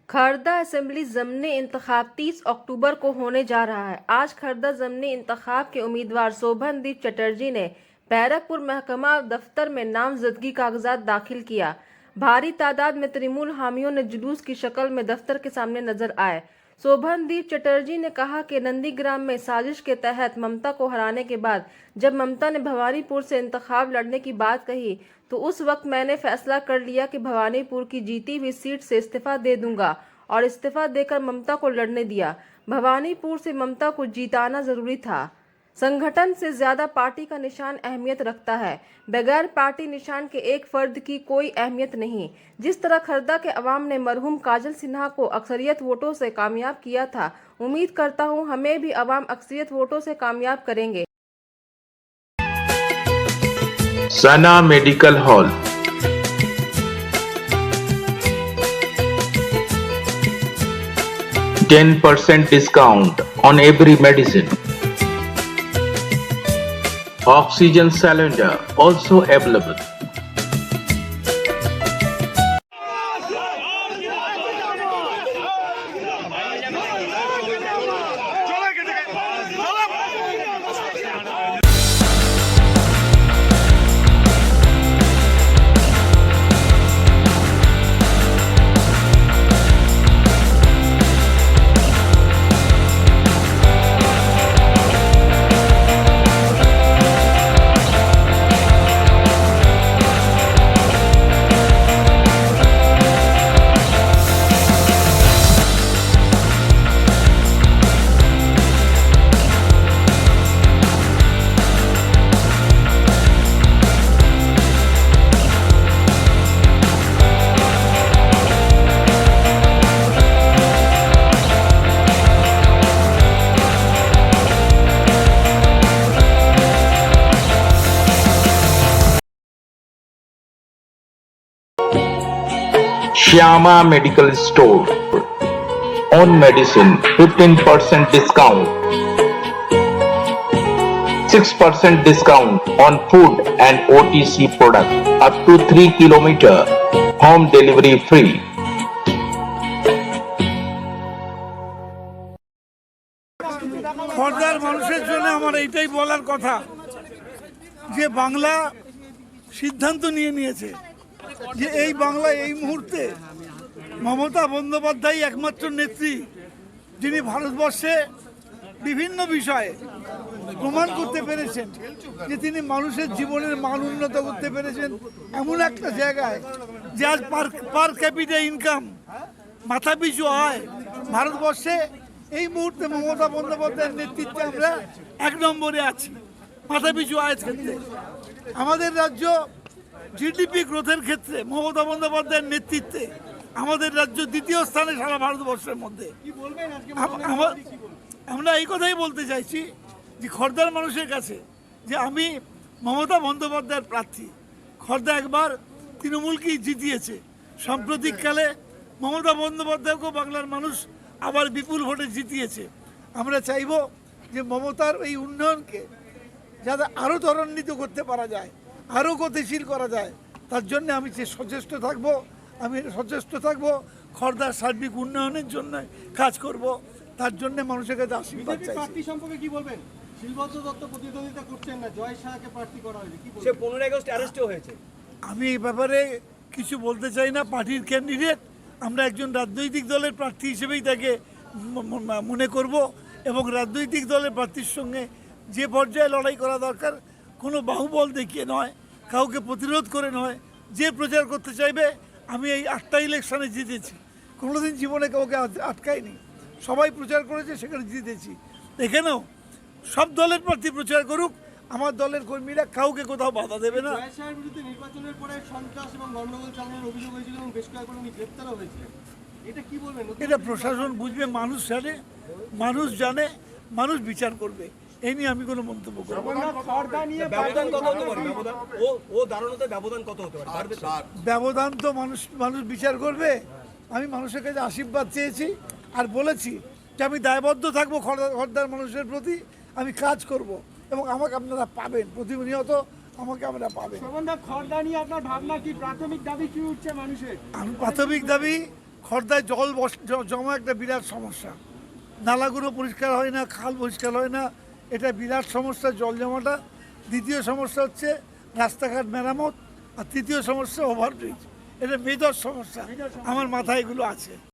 Khardah assembly ज़मनी इंतखाब 30 अक्टूबर को होने जा रहा है। आज खरदा ज़मनी इंतखाब के उम्मीदवार शोभनदीप चटर्जी ने बैरकपुर महकमा दफ्तर में नामजदगी कागजात दाखिल किया। भारी तादाद में तृणमूल हामियों ने जुलूस की शक्ल में दफ्तर के सामने नजर आए। शोभनदीप चटर्जी ने कहा कि नंदीग्राम में साजिश के तहत ममता को हराने के बाद जब ममता ने भवानीपुर से इंतखाब लड़ने की बात कही तो उस वक्त मैंने फैसला कर लिया कि भवानीपुर की जीती हुई सीट से इस्तीफा दे दूंगा और इस्तीफा देकर ममता को लड़ने दिया। भवानीपुर से ममता को जीताना जरूरी था। संगठन से ज्यादा पार्टी का निशान अहमियत रखता है। बगैर पार्टी निशान के एक फर्द की कोई अहमियत नहीं। जिस तरह खरदा के अवाम ने मरहूम काजल सिन्हा को अक्सरियत वोटों से कामयाब किया था, उम्मीद करता हूं हमें भी अवाम अक्सरियत वोटों से कामयाब करेंगे। सना medical hall 10% discount on every medicine. Oxygen cylinder also available. Shyama Medical Store. On medicine, 15% discount. 6% discount on food and OTC product. Up to 3 km. Home delivery free. খর্দার মানুষের জন্য আমার এইটাই বলার কথা যে বাংলা সিদ্ধান্ত নিয়েছে যে এই বাংলা এই মুহূর্তে মমতা বন্দ্যোপাধ্যায় একমাত্র নেত্রী যিনি ভারতবর্ষে বিভিন্ন বিষয়ে প্রমাণ করতে পেরেছেন যে তিনি মানুষের জীবনের মান উন্নত করতে পেরেছেন এমন একটা জায়গায় যে আজ পার ক্যাপিটা ইনকাম মাথাপিছু আয় ভারতবর্ষে এই মুহূর্তে মমতা বন্দ্যোপাধ্যায়ের নেতৃত্বে আমরা 1 নম্বরে আছি মাথাপিছু আয়ের ক্ষেত্রে। আমাদের রাজ্য জিডিপি গ্রোথের ক্ষেত্রে মমতা বন্দ্যোপাধ্যায়ের নেতৃত্বে আমাদের রাজ্য দ্বিতীয় স্থানে সারা ভারতবর্ষের মধ্যে। আমরা এই কথাই বলতে চাইছি যে খর্দার মানুষের কাছে যে আমি মমতা বন্দ্যোপাধ্যায়ের প্রার্থী। খর্দা একবার তৃণমূলকেই জিতিয়েছে, সাম্প্রতিককালে মমতা বন্দ্যোপাধ্যায়কেও বাংলার মানুষ আবার বিপুল ভোটে জিতিয়েছে। আমরা চাইব যে মমতার এই উন্নয়নকে যাতে আরও ত্বরান্বিত করতে পারা যায়, আরও গতিশীল করা যায়, তার জন্য আমি সচেষ্ট থাকব। খর্দার সার্বিক উন্নয়নের জন্য কাজ করব, তার জন্য মানুষের কাছে আশীর্বাদ চাই। প্রার্থী সম্পর্কে কি বলবেন? শিলভদ্র দত্ত প্রতিদ্বন্দ্বিতা করছেন না, জয় শাহকে প্রার্থী করা হয়েছে, কি বলবেন? সে 15 আগস্ট অ্যারেস্টও হয়েছে। আমি এই ব্যাপারে কিছু বলতে চাই না। পার্টির ক্যান্ডিডেট, আমরা একজন রাজনৈতিক দলের প্রার্থী হিসেবেই তাকে মনে করব এবং রাজনৈতিক দলের প্রার্থীর সঙ্গে যে পর্যায়ে লড়াই করা দরকার কোনো বাহুবল দেখিয়ে নয়, কাউকে প্রতিরোধ করে নয়। যে প্রচার করতে চাইবে, আমি এই 8টা ইলেকশনে জিতেছি, কোনোদিন জীবনে কাউকে আটকাইনি। সবাই প্রচার করেছে, সেখানে জিতেছি। এখানেও সব দলের প্রার্থী প্রচার করুক, আমার দলের কর্মীরা কাউকে কোথাও বাধা দেবে না। বিরুদ্ধে নির্বাচনের পরে সন্ত্রাস এবং গন্ডগোল চালানোর অভিযোগ হয়েছিল এবং বেশ কয়েকজন গ্রেপ্তারও হয়েছিলেন, এটা কি বলবেন? এটা প্রশাসন বুঝবে, মানুষ জানে, মানুষ জানে, মানুষ বিচার করবে। এই নিয়ে আমি কোনো মন্তব্য করব না। ব্যবধান তো মানুষ বিচার করবে। আমি মানুষের কাছে আশীর্বাদ চেয়েছি আর বলেছি যে আমি দায়বদ্ধ থাকবো খর্দার মানুষের প্রতি, আমি কাজ করব এবং আমাকে আপনারা পাবেন, প্রতিনিয়ত আমাকে আমরা পাবেন। খর্দা নিয়ে আপনার ভাবনা কি? প্রাথমিক দাবি কি উঠছে মানুষের? প্রাথমিক দাবি খর্দায় জল জমা একটা বিরাট সমস্যা, নালাগুলো পরিষ্কার হয় না, খাল পরিষ্কার হয় না, এটা বিরাট সমস্যা জল জমাটা। দ্বিতীয় সমস্যা হচ্ছে রাস্তাঘাট মেরামত, আর তৃতীয় সমস্যা ওভারব্রিজ। এটা মেজর সমস্যা, আমার মাথায় এগুলো আছে।